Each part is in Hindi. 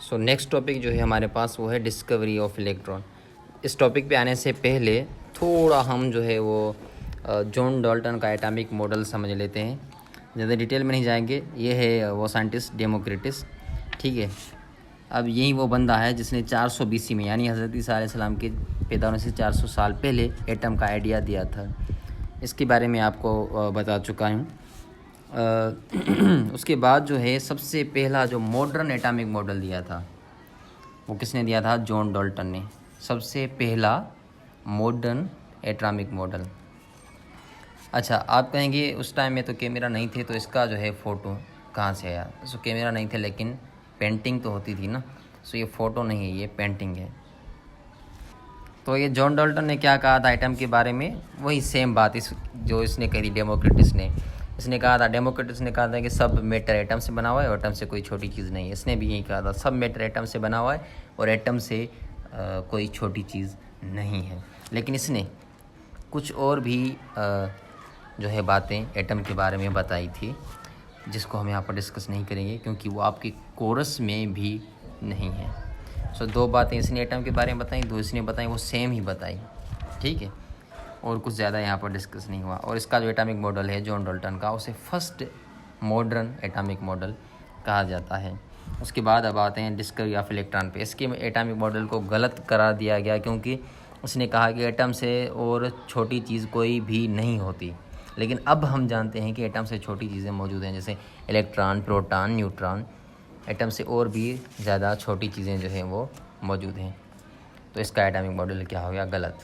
सो नेक्स्ट टॉपिक जो है हमारे पास वो है डिस्कवरी ऑफ इलेक्ट्रॉन। इस टॉपिक पे आने से पहले थोड़ा हम जो है वो जॉन डाल्टन का एटॉमिक मॉडल समझ लेते हैं। ज़्यादा डिटेल में नहीं जाएंगे। ये है वो साइंटिस्ट डेमोक्रिटस, ठीक है। अब यही वो बंदा है जिसने 400 BC में यानी हज़रत ईसा अलैहिस्सलाम के पैदा होने से 400 साल पहले एटम का आइडिया दिया था। इसके बारे में आपको बता चुका हूँ। उसके बाद जो है सबसे पहला जो मॉडर्न एटॉमिक मॉडल दिया था वो किसने दिया था? जॉन डाल्टन ने। सबसे पहला मॉडर्न एटॉमिक मॉडल। अच्छा, आप कहेंगे उस टाइम में तो कैमरा नहीं थे तो इसका जो है फ़ोटो कहाँ से आया? सो कैमरा नहीं थे लेकिन पेंटिंग तो होती थी ना। सो ये फ़ोटो नहीं है, ये पेंटिंग है। तो ये जॉन डाल्टन ने क्या कहा था एटम के बारे में? वही सेम बात जो इसने कही थी डेमोक्रिटस ने। इसने कहा था, डेमोक्रिटस ने कहा था कि सब मैटर एटम से बना हुआ है और एटम से कोई छोटी चीज़ नहीं है। इसने भी यही कहा था, सब मैटर एटम से बना हुआ है और एटम से कोई छोटी चीज़ नहीं है। लेकिन इसने कुछ और भी जो है बातें एटम के बारे में बताई थी जिसको हम यहाँ पर डिस्कस नहीं करेंगे क्योंकि वो आपके कोर्स में भी नहीं है। सो दो बातें इसने एटम के बारे में बताई, दो इसने बताई, वो सेम ही बताई, ठीक है। और कुछ ज़्यादा यहाँ पर डिस्कस नहीं हुआ। और इसका जो एटॉमिक मॉडल है जॉन डाल्टन का, उसे फर्स्ट मॉडर्न एटॉमिक मॉडल कहा जाता है। उसके बाद अब आते हैं डिस्कवरी ऑफ इलेक्ट्रॉन पे। इसके एटॉमिक मॉडल को गलत करार दिया गया क्योंकि उसने कहा कि एटम से और छोटी चीज़ कोई भी नहीं होती। लेकिन अब हम जानते हैं कि एटम से छोटी चीज़ें मौजूद हैं, जैसे इलेक्ट्रॉन, प्रोटॉन, न्यूट्रॉन। एटम से और भी ज़्यादा छोटी चीज़ें जो हैं वो मौजूद हैं। तो इसका एटॉमिक मॉडल क्या हो गया? गलत।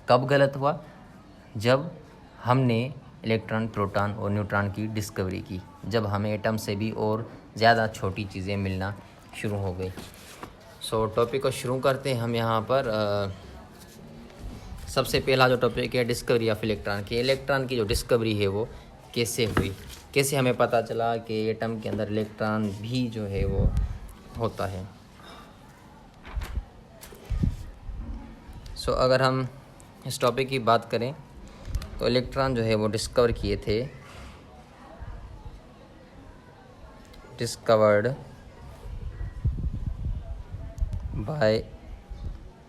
कब गलत हुआ? जब हमने इलेक्ट्रॉन, प्रोटॉन और न्यूट्रॉन की डिस्कवरी की, जब हमें एटम से भी और ज़्यादा छोटी चीज़ें मिलना शुरू हो गई। सो टॉपिक को शुरू करते हैं हम यहाँ पर। सबसे पहला जो टॉपिक है डिस्कवरी ऑफ इलेक्ट्रॉन की। इलेक्ट्रॉन की जो डिस्कवरी है वो कैसे हुई, कैसे हमें पता चला कि एटम के अंदर इलेक्ट्रॉन भी जो है वो होता है। सो अगर हम इस टॉपिक की बात करें तो इलेक्ट्रॉन जो है वो डिस्कवर्ड बाय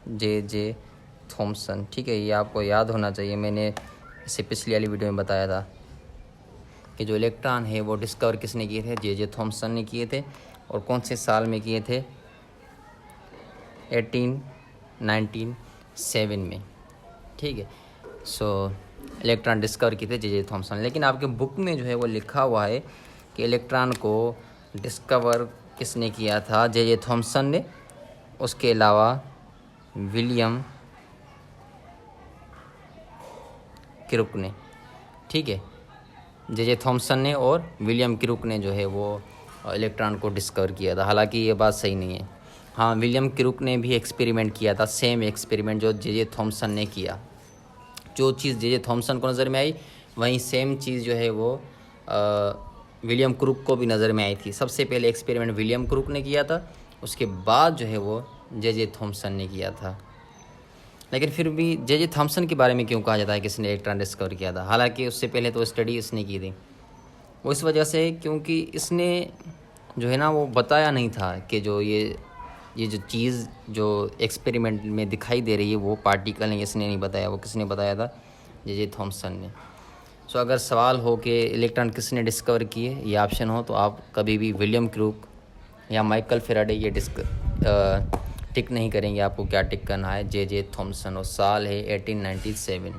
जे थॉमसन, ठीक है। ये आपको याद होना चाहिए, मैंने इसे पिछली वाली वीडियो में बताया था कि जो इलेक्ट्रॉन है वो डिस्कवर किसने किए थे? जे थॉमसन ने किए थे। और कौन से साल में किए थे? 1897 में, ठीक है। सो इलेक्ट्रॉन डिस्कवर किए थे जे थॉमसन। लेकिन आपके बुक में जो है वो लिखा हुआ है कि इलेक्ट्रॉन को डिस्कवर किसने किया था? जे थॉमसन ने। उसके अलावा विलियम क्रुक ने, ठीक है। जे थॉमसन ने और विलियम क्रुक ने जो है वो इलेक्ट्रॉन को डिस्कवर किया था। हालांकि ये बात सही नहीं है। हाँ, विलियम क्रुक ने भी एक्सपेरिमेंट किया था, सेम एक्सपेरिमेंट जो जे थॉमसन ने किया। जो चीज़ जे थॉमसन को नज़र में आई वहीं सेम चीज़ जो है वो विलियम क्रुक को भी नज़र में आई थी। सबसे पहले एक्सपेरिमेंट विलियम क्रुक ने किया था, उसके बाद जो है वो जे थॉमसन ने किया था। लेकिन फिर भी जे थॉमसन के बारे में क्यों कहा जाता है कि इसने इलेक्ट्रॉन डिस्कवर किया था? हालांकि उससे पहले तो स्टडी इसने की थी। वो इस वजह से क्योंकि इसने जो है ना वो बताया नहीं था कि जो ये जो चीज़ जो एक्सपेरिमेंट में दिखाई दे रही है वो पार्टिकल है। इसने नहीं बताया, वो किसने बताया था? जे थॉमसन ने। सो अगर सवाल हो कि इलेक्ट्रॉन किसने डिस्कवर किए, ये ऑप्शन हो, तो आप कभी भी विलियम क्रुक या माइकल फेराडे ये टिक नहीं करेंगे। आपको क्या टिक करना है? J Thomson. और साल है 1897।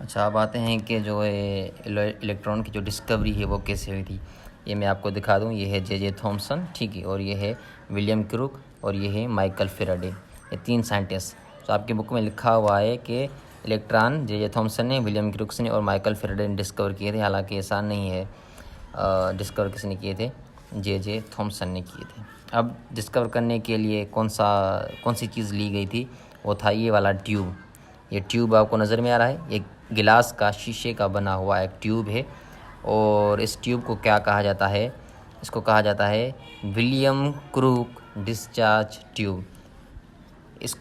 अच्छा, अब आते हैं कि जो इलेक्ट्रॉन की जो डिस्कवरी है वो कैसे हुई थी। ये मैं आपको दिखा दूँ। ये है जे थॉमसन, ठीक है, और ये है विलियम क्रुक और ये है माइकल फेराडे। ये तीन साइंटिस्ट। तो आपकी बुक में लिखा हुआ है कि इलेक्ट्रॉन जे थॉमसन ने, विलियम क्रुक ने और माइकल फेराडे ने डिस्कवर किए थे। हालांकि ऐसा नहीं है। डिस्कवर किसने किए थे? जे थॉमसन ने किए थे। अब डिस्कवर करने के लिए कौन सी चीज़ ली गई थी? वो था ये वाला ट्यूब। ये ट्यूब आपको नज़र में आ रहा है, ये गिलास का, शीशे का बना हुआ एक ट्यूब है। और इस ट्यूब को क्या कहा जाता है? इसको कहा जाता है विलियम क्रुक डिस्चार्ज ट्यूब। इस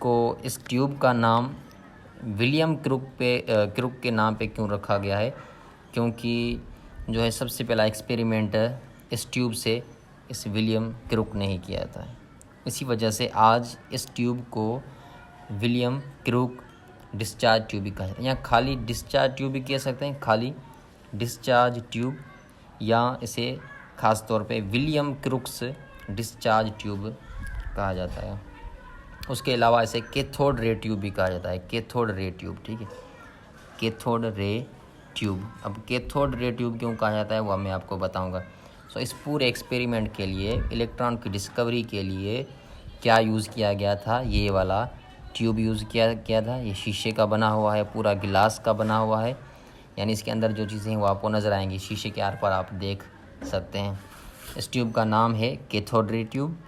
ट्यूब का नाम विलियम क्रुक के नाम पे क्यों रखा गया है? क्योंकि जो है सबसे पहला एक्सपेरिमेंट इस ट्यूब से इस विलियम क्रुक ने ही किया था। इसी वजह से आज इस ट्यूब को विलियम क्रुक डिस्चार्ज ट्यूब भी कहा जाता है, या खाली डिस्चार्ज ट्यूब भी कह सकते हैं, खाली डिस्चार्ज ट्यूब, या इसे ख़ास तौर पे विलियम क्रुक्स डिस्चार्ज ट्यूब कहा जाता है। उसके अलावा इसे कैथोड रे ट्यूब भी कहा जाता है, कैथोड रे ट्यूब, ठीक है, कैथोड रे ट्यूब। अब कैथोड रे ट्यूब क्यों कहा जाता है वो मैं आपको बताऊंगा। सो इस पूरे एक्सपेरिमेंट के लिए, इलेक्ट्रॉन की डिस्कवरी के लिए क्या यूज़ किया गया था, ये वाला ट्यूब यूज़ किया था। ये शीशे का बना हुआ है, पूरा गिलास का बना हुआ है, यानी इसके अंदर जो चीज़ें हैं वो आपको नज़र आएंगी, शीशे के आर पार आप देख सकते हैं। इस ट्यूब का नाम है कैथोड रे ट्यूब,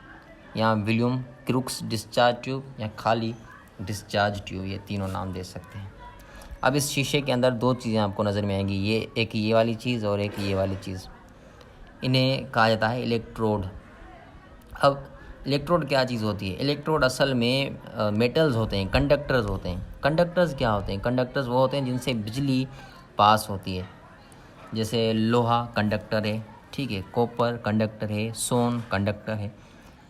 या विलियम क्रुक्स डिस्चार्ज ट्यूब, या खाली डिस्चार्ज ट्यूब, ये तीनों नाम दे सकते हैं। अब इस शीशे के अंदर दो चीज़ें आपको नज़र में आएंगी, एक ये वाली चीज़ और एक ये वाली चीज़। इन्हें कहा जाता है इलेक्ट्रोड। अब इलेक्ट्रोड क्या चीज़ होती है? इलेक्ट्रोड असल में मेटल्स होते हैं, कंडक्टर्स होते हैं। कंडक्टर्स क्या होते हैं? कंडक्टर्स वो होते हैं जिनसे बिजली पास होती है। जैसे लोहा कंडक्टर है, ठीक है, कॉपर कंडक्टर है, सोन कंडक्टर है,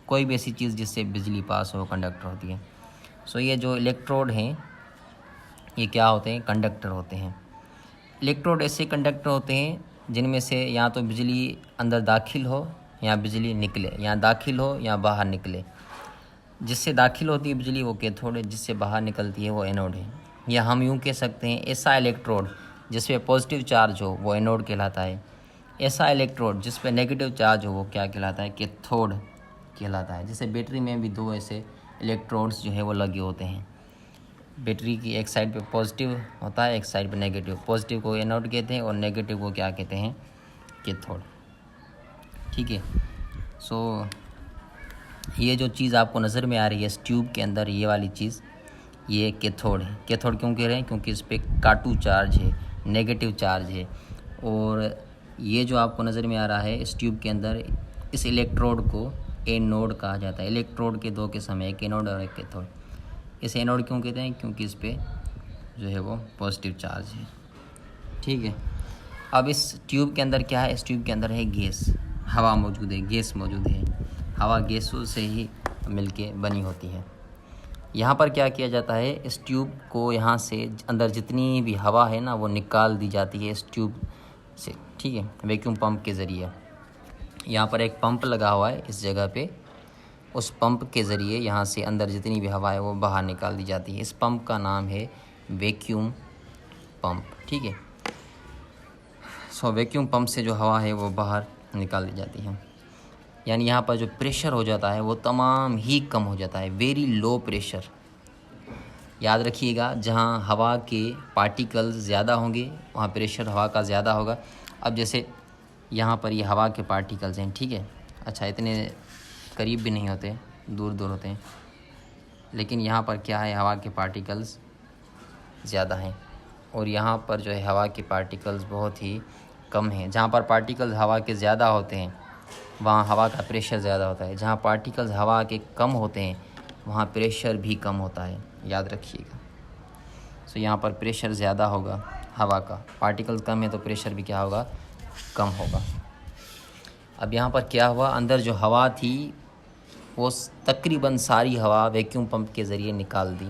कोई भी ऐसी चीज़ जिससे बिजली पास हो कंडक्टर होती है। सो ये जो इलेक्ट्रोड हैं ये क्या होते हैं? कंडक्टर होते हैं। इलेक्ट्रोड ऐसे कंडक्टर होते हैं जिनमें से या तो बिजली अंदर दाखिल हो या बिजली निकले, या दाखिल हो या बाहर निकले। जिससे दाखिल होती है बिजली वो कैथोड है, जिससे बाहर निकलती है वो एनोड है। या हम यूँ कह सकते हैं ऐसा इलेक्ट्रोड जिस पे पॉजिटिव चार्ज हो वो एनोड कहलाता है, ऐसा इलेक्ट्रोड जिस पे नेगेटिव चार्ज हो वो क्या कहलाता है? कैथोड कहलाता है। जैसे बैटरी में भी दो ऐसे इलेक्ट्रोड्स जो है वो लगे होते हैं। बैटरी की एक साइड पे पॉजिटिव होता है, एक साइड पे नेगेटिव। पॉजिटिव को एनोड कहते हैं और नेगेटिव को क्या कहते हैं? कैथोड, ठीक है। सो ये जो चीज़ आपको नज़र में आ रही है इस ट्यूब के अंदर, ये वाली चीज़, ये कैथोड है। कैथोड क्यों कह रहे हैं? क्योंकि इस पर काटू चार्ज है, नेगेटिव चार्ज है। और ये जो आपको नज़र में आ रहा है इस ट्यूब के अंदर, इस इलेक्ट्रोड को एनोड कहा जाता है। इलेक्ट्रोड के दो किस्म है, एक एनोड और एक कैथोड। इसे एनोड क्यों कहते हैं? क्योंकि इस पर जो है वो पॉजिटिव चार्ज है, ठीक है। अब इस ट्यूब के अंदर क्या है? इस ट्यूब के अंदर है गैस, हवा मौजूद है, गैस मौजूद है। हवा गैसों से ही मिलके बनी होती है। यहाँ पर क्या किया जाता है? इस ट्यूब को यहाँ से अंदर जितनी भी हवा है ना वो निकाल दी जाती है इस ट्यूब से, ठीक है, वैक्यूम पंप के ज़रिए। यहाँ पर एक पंप लगा हुआ है इस जगह पे, उस पंप के ज़रिए यहाँ से अंदर जितनी भी हवा है वो बाहर निकाल दी जाती है। इस पंप का नाम है वैक्यूम पंप, ठीक है। सो वैक्यूम पंप से जो हवा है वो बाहर निकाल दी जाती है। यानी यहाँ पर जो प्रेशर हो जाता है वो तमाम ही कम हो जाता है, वेरी लो प्रेशर। याद रखिएगा, जहाँ हवा के पार्टिकल्स ज़्यादा होंगे वहाँ प्रेशर हवा का ज़्यादा होगा। अब जैसे यहाँ पर ये हवा के पार्टिकल्स हैं, ठीक है, अच्छा इतने करीब भी नहीं होते, दूर दूर होते हैं, लेकिन यहाँ पर क्या है, हवा के पार्टिकल्स ज़्यादा हैं। और यहाँ पर जो है हवा के पार्टिकल्स बहुत ही कम हैं। जहाँ पर पार्टिकल्स हवा के ज़्यादा होते हैं वहाँ हवा का प्रेशर ज़्यादा होता है, जहाँ पार्टिकल्स हवा के कम होते हैं वहाँ प्रेशर भी कम होता है, याद रखिएगा। सो यहाँ पर प्रेशर ज़्यादा होगा हवा का, पार्टिकल्स कम है तो प्रेशर भी क्या होगा? कम होगा। अब यहाँ पर क्या हुआ, अंदर जो हवा थी वो तकरीबन सारी हवा वैक्यूम पंप के ज़रिए निकाल दी।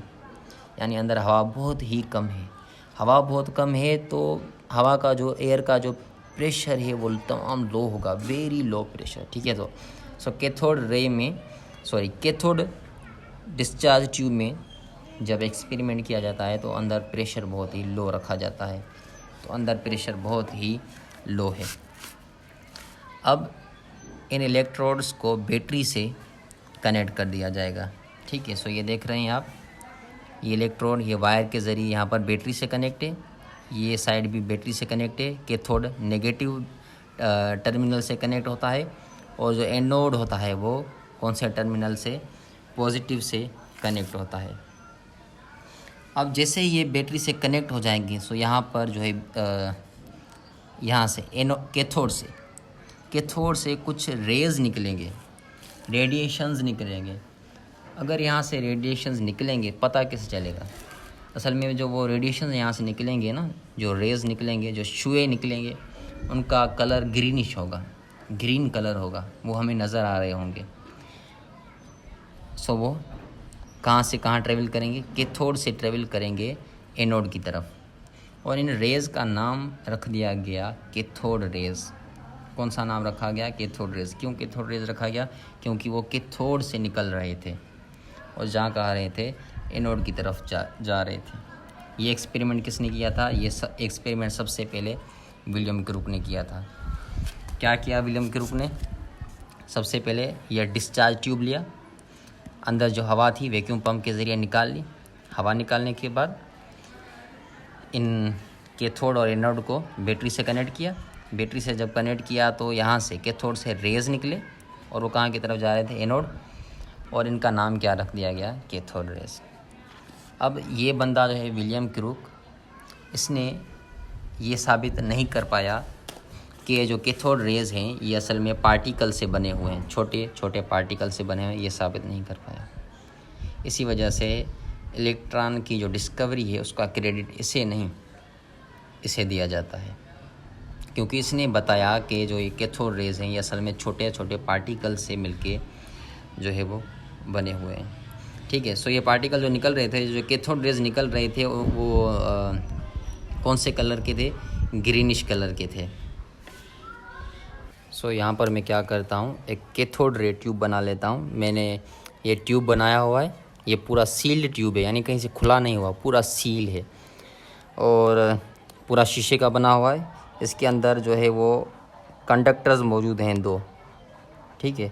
यानी अंदर हवा बहुत ही कम है। हवा बहुत कम है तो हवा का जो एयर का जो प्रेशर है वो तमाम लो होगा, वेरी लो प्रेशर, ठीक है। तो कैथोड डिस्चार्ज ट्यूब में जब एक्सपेरिमेंट किया जाता है तो अंदर प्रेशर बहुत ही लो रखा जाता है, तो अंदर प्रेशर बहुत ही लो है। अब इन इलेक्ट्रोड्स को बैटरी से कनेक्ट कर दिया जाएगा, ठीक है। सो ये देख रहे हैं आप, ये इलेक्ट्रोड ये वायर के ज़रिए यहाँ पर बैटरी से कनेक्ट है, ये साइड भी बैटरी से कनेक्ट है। कैथोड नेगेटिव टर्मिनल से कनेक्ट होता है और जो एनोड होता है वो कौन से टर्मिनल से? पॉजिटिव से कनेक्ट होता है। अब जैसे ये बैटरी से कनेक्ट हो जाएंगे सो यहाँ पर जो है यहाँ से कैथोड से कुछ रेज़ निकलेंगे, रेडिएशंस निकलेंगे। अगर यहाँ से रेडिएशंस निकलेंगे पता कैसे चलेगा? असल में जो वो रेडिएशन यहाँ से निकलेंगे ना, जो रेज़ निकलेंगे, जो शुए निकलेंगे, उनका कलर ग्रीनिश होगा। ग्रीन कलर होगा, वो हमें नज़र आ रहे होंगे। सो वो कहाँ से कहाँ ट्रेवल करेंगे? कैथोड से ट्रेवल करेंगे एनोड की तरफ। और इन रेज़ का नाम रख दिया गया कैथोड रेज़। कौन सा नाम रखा गया? Cathode rays. क्यों कैथोड रेज़ रखा गया? क्योंकि वो कैथोड से निकल रहे थे और जा कहाँ रहे थे? एनोड की तरफ जा रहे थे। ये एक्सपेरिमेंट किसने किया था? ये एक्सपेरिमेंट सबसे पहले विलियम क्रूक ने किया था। क्या किया विलियम क्रूक ने? सबसे पहले यह डिस्चार्ज ट्यूब लिया, अंदर जो हवा थी वैक्यूम पंप के ज़रिए निकाल ली। हवा निकालने के बाद इन कैथोड और एनोड को बैटरी से कनेक्ट किया। बैटरी से जब कनेक्ट किया तो यहाँ से कैथोड से रेज़ निकले और वो कहाँ की तरफ जा रहे थे? एनोड। और इनका नाम क्या रख दिया गया? Cathode rays. अब ये बंदा जो है विलियम क्रूक, इसने ये साबित नहीं कर पाया कि ये जो कैथोड रेज़ हैं ये असल में पार्टिकल से बने हुए हैं, छोटे छोटे पार्टिकल से बने हुए हैं, ये साबित नहीं कर पाया। इसी वजह से इलेक्ट्रॉन की जो डिस्कवरी है उसका क्रेडिट इसे नहीं, इसे दिया जाता है, क्योंकि इसने बताया कि जो ये कैथोड रेज़ हैं ये असल में छोटे छोटे पार्टिकल से मिलके जो है वो बने हुए हैं। ठीक है। सो ये पार्टिकल जो निकल रहे थे, जो कैथोड रेज़ निकल रहे थे वो कौन से कलर के थे? ग्रीनिश कलर के थे। सो यहाँ पर मैं क्या करता हूँ, एक कैथोड रे ट्यूब बना लेता हूँ। मैंने ये ट्यूब बनाया हुआ है, ये पूरा सील्ड ट्यूब है, यानी कहीं से खुला नहीं हुआ, पूरा सील है और पूरा शीशे का बना हुआ है। इसके अंदर जो है वो कंडक्टर्स मौजूद हैं 2। ठीक है।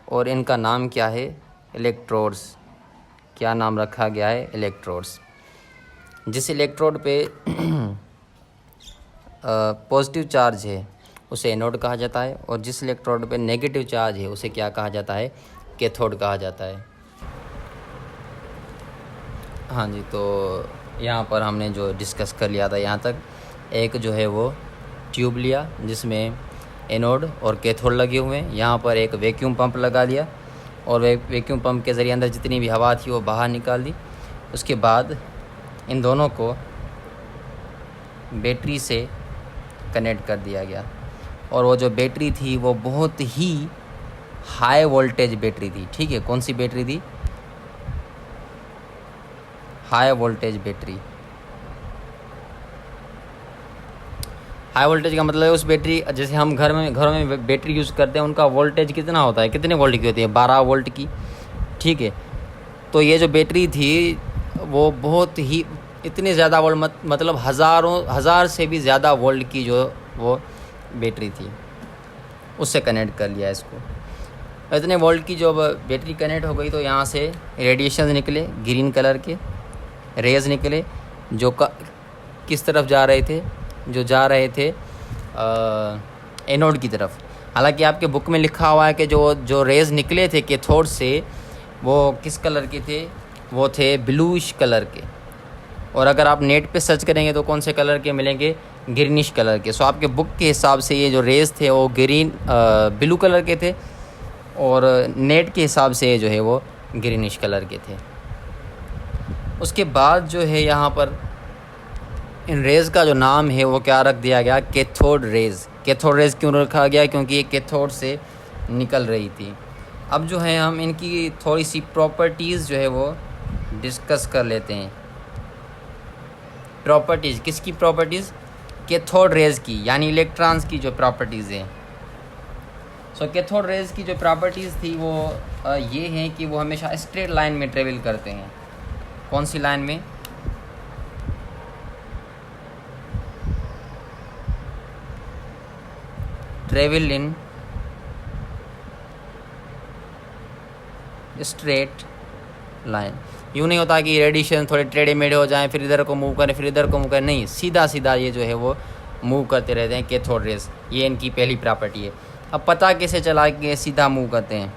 और इनका नाम क्या है? इलेक्ट्रोड्स। क्या नाम रखा गया है? इलेक्ट्रोड्स। जिस इलेक्ट्रोड पे पॉजिटिव चार्ज है उसे एनोड कहा जाता है और जिस इलेक्ट्रोड पे नेगेटिव चार्ज है उसे क्या कहा जाता है? कैथोड कहा जाता है। हाँ जी, तो यहाँ पर हमने जो डिस्कस कर लिया था यहाँ तक, एक जो है वो ट्यूब लिया जिसमें एनोड और कैथोड लगे हुए हैं। यहाँ पर एक वैक्यूम पंप लगा दिया और वैक्यूम पंप के ज़रिए अंदर जितनी भी हवा थी वो बाहर निकाल दी। उसके बाद इन दोनों को बैटरी से कनेक्ट कर दिया गया और वो जो बैटरी थी वो बहुत ही हाई वोल्टेज बैटरी थी। ठीक है। कौन सी बैटरी थी? High voltage battery. High voltage का मतलब है उस बैटरी, जैसे हम घरों में बैटरी यूज़ करते हैं, उनका वोल्टेज कितना होता है? कितने वोल्ट की होती है? 12 वोल्ट की। ठीक है। तो ये जो बैटरी थी वो बहुत ही इतनी ज़्यादा वोल्ट, मतलब हज़ार से भी ज़्यादा वोल्ट की जो वो बैटरी थी, उससे कनेक्ट कर लिया इसको। इतने वोल्ट की जो बैटरी कनेक्ट हो गई तो यहाँ से रेडिएशन निकले, ग्रीन कलर के रेज़ निकले जो किस तरफ जा रहे थे? जो जा रहे थे एनोड की तरफ। हालांकि आपके बुक में लिखा हुआ है कि जो रेज़ निकले थे कैथोड से वो किस कलर के थे? वो थे ब्लूइश कलर के। और अगर आप नेट पे सर्च करेंगे तो कौन से कलर के मिलेंगे? ग्रीनिश कलर के। सो आपके बुक के हिसाब से ये जो रेज़ थे वो ब्लू कलर के थे और नेट के हिसाब से जो है वो ग्रीनिश कलर के थे। उसके बाद जो है यहाँ पर इन रेज़ का जो नाम है वो क्या रख दिया गया? Cathode rays. कैथोड रेज़ क्यों रखा गया? क्योंकि ये कैथोड से निकल रही थी। अब जो है हम इनकी थोड़ी सी प्रॉपर्टीज़ जो है वो डिस्कस कर लेते हैं। प्रॉपर्टीज़ किसकी? प्रॉपर्टीज़ कैथोड रेज़ की, यानी इलेक्ट्रॉन्स की जो प्रॉपर्टीज़ हैं। सो कैथोड रेज़ की जो प्रॉपर्टीज़ थी वो ये हैं कि वो हमेशा स्ट्रेट लाइन में ट्रेवल करते हैं। कौन सी लाइन में? Travel in straight line. यूँ नहीं होता कि रेडिएशन थोड़े टेढ़े मेढ़े हो जाएं, फिर इधर को मूव करें, फिर इधर को मूव करें, नहीं, सीधा सीधा ये जो है वो मूव करते रहते हैं कैथोड रेज़। ये इनकी पहली प्रॉपर्टी है। अब पता कैसे चला कि सीधा मूव करते हैं?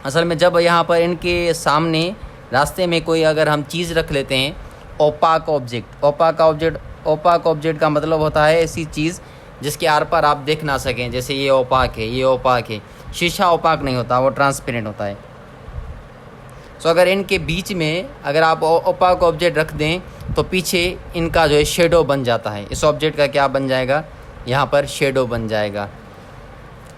असल में जब यहाँ पर इनके सामने रास्ते में कोई अगर हम चीज़ रख लेते हैं, ओपाक ऑब्जेक्ट। ओपाक ऑब्जेक्ट का मतलब होता है ऐसी चीज़ जिसके आर पार आप देख ना सकें। जैसे ये ओपाक है, ये ओपाक है। शीशा ओपाक नहीं होता, वो ट्रांसपेरेंट होता है। सो अगर इनके बीच में अगर आप ओपाक ऑब्जेक्ट रख दें तो पीछे इनका जो है शेडो बन जाता है। इस ऑब्जेक्ट का क्या बन जाएगा? यहाँ पर शेडो बन जाएगा।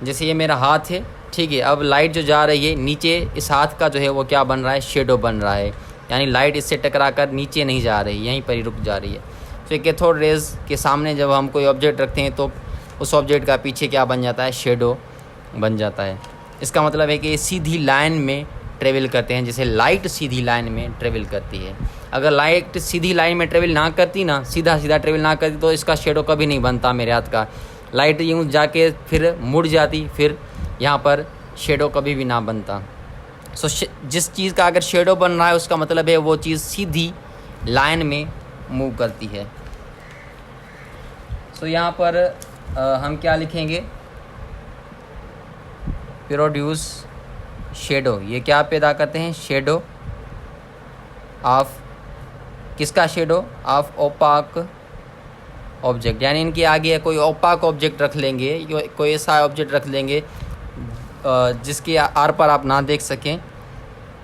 जैसे ये मेरा हाथ है, ठीक है, अब लाइट जो जा रही है नीचे, इस हाथ का जो है वो क्या बन रहा है, शेडो बन रहा है, यानी लाइट इससे टकरा कर नीचे नहीं जा रही, यहीं पर ही रुक जा रही है। तो कैथोड रेज के सामने जब हम कोई ऑब्जेक्ट रखते हैं तो उस ऑब्जेक्ट का पीछे क्या बन जाता है, शेडो बन जाता है। इसका मतलब है कि ये सीधी लाइन में ट्रेवल करते हैं, जैसे लाइट सीधी लाइन में ट्रेवल करती है। अगर लाइट सीधी लाइन में ट्रेवल ना करती ना, सीधा सीधा ट्रेवल ना करती, तो इसका शेडो कभी नहीं बनता मेरे हाथ का। लाइट यूँ जाके फिर मुड़ जाती, फिर यहाँ पर शेडो कभी भी ना बनता। सो जिस चीज़ का अगर शेडो बन रहा है उसका मतलब है वो चीज़ सीधी लाइन में मूव करती है। सो यहाँ पर हम क्या लिखेंगे, प्रोड्यूस शेडो, ये क्या पैदा करते हैं, शेडो ऑफ, किसका शेडो, ऑफ ओपाक ऑब्जेक्ट, यानी इनके आगे कोई ओपाक ऑब्जेक्ट रख लेंगे, कोई ऐसा ऑब्जेक्ट रख लेंगे जिसके आर पर आप ना देख सकें,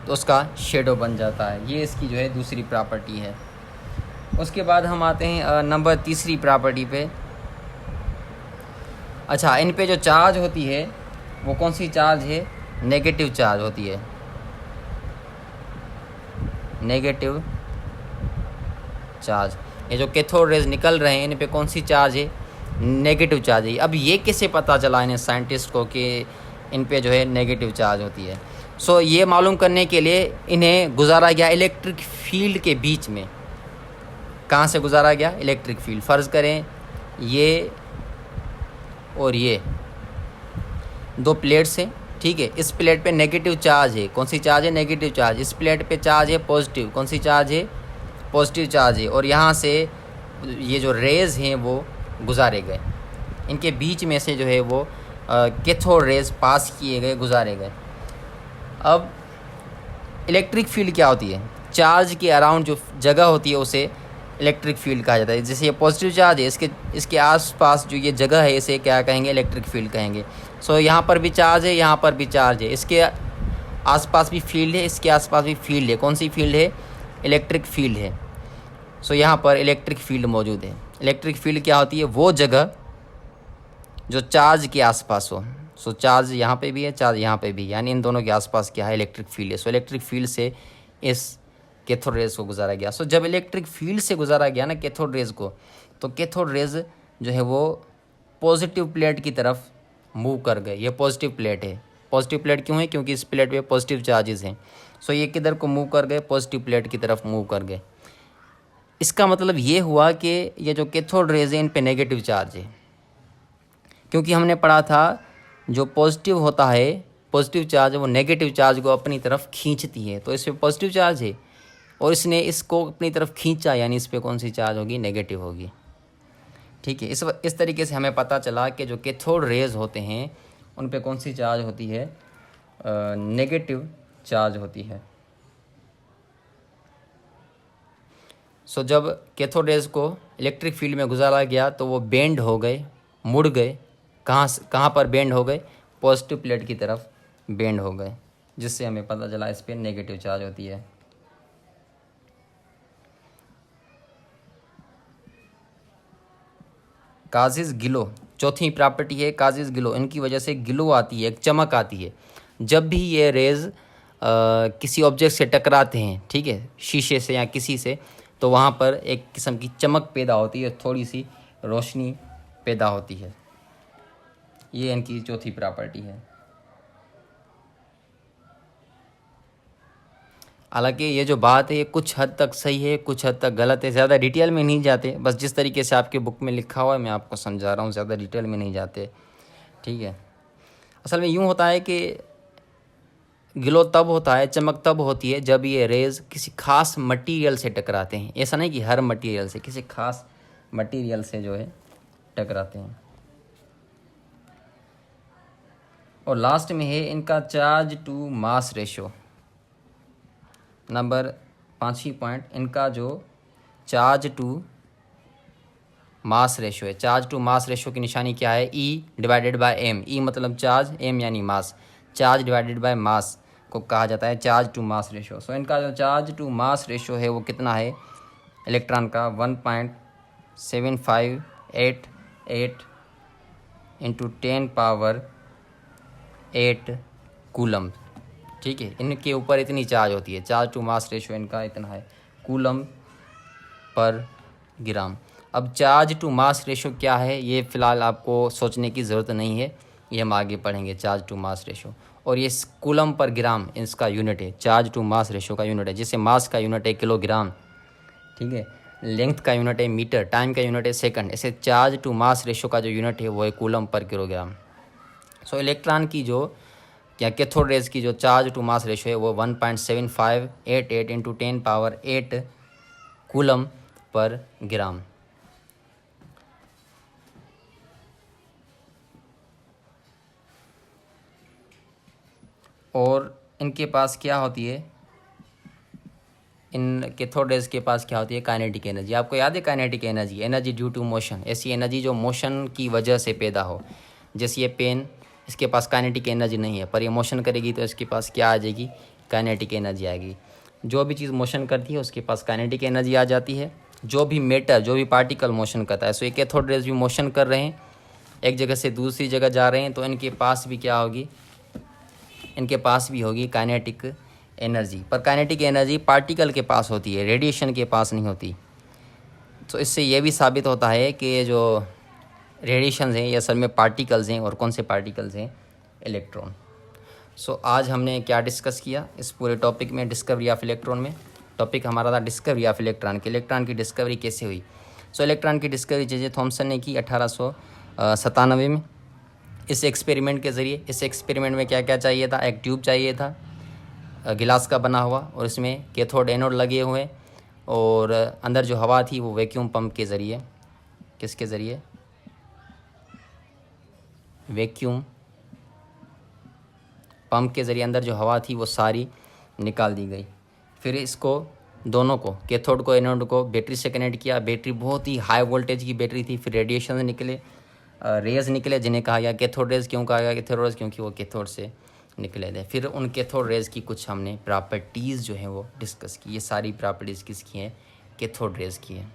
तो उसका शेडो बन जाता है। ये इसकी जो है दूसरी प्रॉपर्टी है। उसके बाद हम आते हैं नंबर तीसरी प्रॉपर्टी पे। अच्छा, इन पे जो चार्ज होती है वो कौन सी चार्ज है, नेगेटिव चार्ज होती है, नेगेटिव चार्ज। ये जो कैथोड रेज निकल रहे हैं इन पे कौन सी चार्ज है, नेगेटिव चार्ज है। अब ये कैसे पता चला इन्हें साइंटिस्ट को कि इन पे जो है नेगेटिव चार्ज होती है। सो ये मालूम करने के लिए इन्हें गुजारा गया इलेक्ट्रिक फील्ड के बीच में। कहाँ से गुजारा गया, इलेक्ट्रिक फील्ड। फ़र्ज़ करें ये और ये दो प्लेट्स हैं, ठीक है, इस प्लेट पे नेगेटिव चार्ज है, कौन सी चार्ज है, नेगेटिव चार्ज। इस प्लेट पे चार्ज है पॉजिटिव, कौन सी चार्ज है, पॉजिटिव चार्ज है। और यहाँ से ये जो रेज़ हैं वो गुजारे गए, इनके बीच में से जो है वो कैथोड रेज पास किए गए, गुजारे गए। अब इलेक्ट्रिक फील्ड क्या होती है, चार्ज के अराउंड जो जगह होती है उसे इलेक्ट्रिक फील्ड कहा जाता है। जैसे ये पॉजिटिव चार्ज है, इसके आसपास जो ये जगह है इसे क्या कहेंगे, इलेक्ट्रिक फील्ड कहेंगे। सो यहाँ पर भी चार्ज है, यहाँ पर भी चार्ज है, इसके आसपास भी फील्ड है, इसके आसपास भी फील्ड है, कौन सी फील्ड है, इलेक्ट्रिक फील्ड है। सो यहाँ पर इलेक्ट्रिक फील्ड मौजूद है। इलेक्ट्रिक फील्ड क्या होती है, वो जगह जो चार्ज के आसपास हो। सो चार्ज यहाँ पे भी है, चार्ज यहाँ पे भी, यानी इन दोनों के आसपास क्या है, इलेक्ट्रिक फील्ड है। सो इलेक्ट्रिक फील्ड से इस कैथोड रेज को गुजारा गया। सो जब इलेक्ट्रिक फील्ड से गुजारा गया ना कैथोड रेज को, तो कैथोड रेज जो है वो पॉजिटिव प्लेट की तरफ मूव कर गए। ये पॉजिटिव प्लेट है, पॉजिटिव प्लेट क्यों है, क्योंकि इस प्लेट पे पॉजिटिव चार्जेस हैं। सो ये किधर को मूव कर गए, पॉजिटिव प्लेट की तरफ मूव कर गए। इसका मतलब ये हुआ कि ये जो कैथोड रेज है इन पे नेगेटिव चार्ज है, क्योंकि हमने पढ़ा था जो पॉजिटिव होता है, पॉजिटिव चार्ज वो नेगेटिव चार्ज को अपनी तरफ खींचती है। तो इस पर पॉजिटिव चार्ज है और इसने इसको अपनी तरफ खींचा, यानी इस पर कौन सी चार्ज होगी, नेगेटिव होगी। ठीक है, इस तरीके से हमें पता चला कि जो कैथोड रेज होते हैं उन पे कौन सी चार्ज होती है, नेगेटिव चार्ज होती है। सो जब कैथोड रेज को इलेक्ट्रिक फील्ड में गुजारा गया तो वो बेंड हो गए, मुड़ गए। कहाँ पर बेंड हो गए, पॉजिटिव प्लेट की तरफ बेंड हो गए, जिससे हमें पता चला इस पर नेगेटिव चार्ज होती है। काजिस गिलो, चौथी प्रॉपर्टी है काजिस गिलो। इनकी वजह से गिलो आती है, एक चमक आती है। जब भी ये रेज किसी ऑब्जेक्ट से टकराते हैं, ठीक है, शीशे से या किसी से, तो वहाँ पर एक किस्म की चमक पैदा होती है, थोड़ी सी रोशनी पैदा होती है। ये इनकी चौथी प्रॉपर्टी है। हालांकि ये जो बात है ये कुछ हद तक सही है, कुछ हद तक गलत है। ज़्यादा डिटेल में नहीं जाते, बस जिस तरीके से आपके बुक में लिखा हुआ है मैं आपको समझा रहा हूँ, ज़्यादा डिटेल में नहीं जाते। ठीक है, असल में यूँ होता है कि ग्लो तब होता है, चमक तब होती है जब ये रेज़ किसी खास मटेरियल से टकराते हैं। ऐसा नहीं कि हर मटेरियल से, किसी खास मटेरियल से जो है टकराते हैं। और लास्ट में है इनका charge to mass ratio. Number 5 point, इनका जो चार्ज टू मास रेशो है। चार्ज टू मास रेशो की निशानी क्या है, E divided by M. E मतलब चार्ज, एम यानी mass. Charge divided by mass को कहा जाता है charge to mass ratio. So इनका जो चार्ज टू मास रेशो है वो कितना है, इलेक्ट्रॉन का 1.7588 × 10⁻⁻⁴ 8 कूलम। ठीक है, इनके ऊपर इतनी चार्ज होती है, चार्ज टू मास रेशो इनका इतना है कूलम पर ग्राम। अब चार्ज टू मास रेशो क्या है ये फ़िलहाल आपको सोचने की ज़रूरत नहीं है, ये हम आगे पढ़ेंगे चार्ज टू मास रेशो। और ये कूलम पर ग्राम इसका यूनिट है, चार्ज टू मास रेशो का यूनिट है। जैसे मास का यूनिट है किलोग्राम, ठीक है, लेंथ का यूनिट है मीटर, टाइम का यूनिट है सेकंड, ऐसे चार्ज टू मास रेशो का जो यूनिट है वो है कूलम पर किलोग्राम। सो इलेक्ट्रॉन की जो या कैथोड रेज की जो चार्ज टू मास रेशो है वो 1.7588 इंटू 10⁸ कूलम पर ग्राम। और इनके पास क्या होती है, इन कैथोड रेज के पास क्या होती है, काइनेटिक एनर्जी। आपको याद है kinetic energy, energy due to motion, ऐसी एनर्जी जो मोशन की वजह से पैदा हो। जैसे ये पेन, इसके पास काइनेटिक एनर्जी नहीं है, पर ये मोशन करेगी तो इसके पास क्या आ जाएगी, काइनेटिक एनर्जी आएगी। जो भी चीज़ मोशन करती है उसके पास काइनेटिक एनर्जी आ जाती है। जो भी मैटर, जो भी पार्टिकल मोशन करता है, सो ये कैथोड रेज भी मोशन कर रहे हैं, एक जगह से दूसरी जगह जा रहे हैं, तो इनके पास भी क्या होगी, इनके पास भी होगी काइनेटिक एनर्जी। पर काइनेटिक एनर्जी पार्टिकल के पास होती है, रेडिएशन के पास नहीं होती। तो इससे ये भी साबित होता है कि ये जो रेडिएशन हैं ये असल में पार्टिकल्स हैं। और कौन से पार्टिकल्स हैं, इलेक्ट्रॉन। सो आज हमने क्या डिस्कस किया इस पूरे टॉपिक में, डिस्कवरी ऑफ इलेक्ट्रॉन में। टॉपिक हमारा था डिस्कवरी ऑफ इलेक्ट्रॉन की, इलेक्ट्रॉन की डिस्कवरी कैसे हुई। सो इलेक्ट्रॉन की डिस्कवरी जे थॉमसन ने की 1897 में इस एक्सपेरिमेंट के ज़रिए। इस एक्सपेरिमेंट में क्या क्या चाहिए था, एक ट्यूब चाहिए था गिलास का बना हुआ, और इसमें कैथोड एनोड लगे हुए, और अंदर जो हवा थी वो वैक्यूम पंप के ज़रिए, किसके ज़रिए, वैक्यूम पंप के ज़रिए अंदर जो हवा थी वो सारी निकाल दी गई। फिर इसको दोनों को, कैथोड को एनोड को बैटरी से कनेक्ट किया। बैटरी बहुत ही हाई वोल्टेज की बैटरी थी। फिर रेडिएशन निकले, रेज निकले, जिन्हें कहा गया कैथोड रेज। क्यों कहा गया कैथोड रेज, क्योंकि वो कैथोड से निकले थे। फिर उन कैथोड रेज की कुछ हमने प्रॉपर्टीज़ जो हैं वो डिस्कस की। ये सारी प्रॉपर्टीज़ किसकी हैं, कैथोड रेज की है।